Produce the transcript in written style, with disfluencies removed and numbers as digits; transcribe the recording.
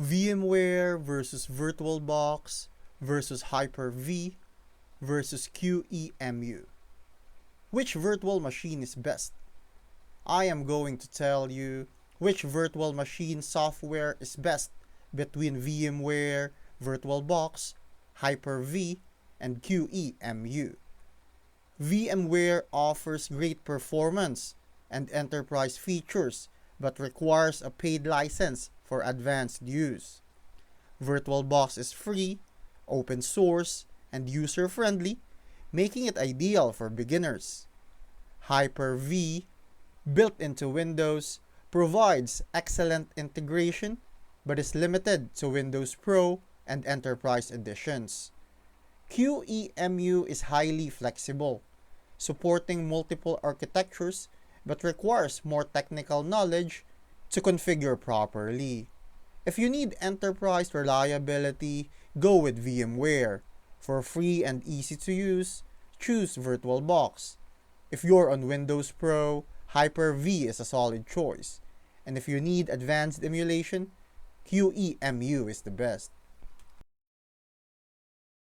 VMware versus Virtualbox versus HYPERV versus Qemu. Which virtual machine is best? I am going to tell you which virtual machine software is best between VMware, Virtualbox, HYPERV, and Qemu. VMware offers great performance and enterprise features but requires a paid license for advanced use. Virtualbox is free, open source, and user-friendly, making it ideal for beginners. HYPERV, built into Windows, provides excellent integration but is limited to Windows Pro and Enterprise editions. Qemu is highly flexible, supporting multiple architectures but requires more technical knowledge to configure properly. If you need enterprise reliability, go with VMware. For free and easy to use, choose Virtualbox. If you're on Windows Pro, HYPERV is a solid choice. And if you need advanced emulation, Qemu is the best.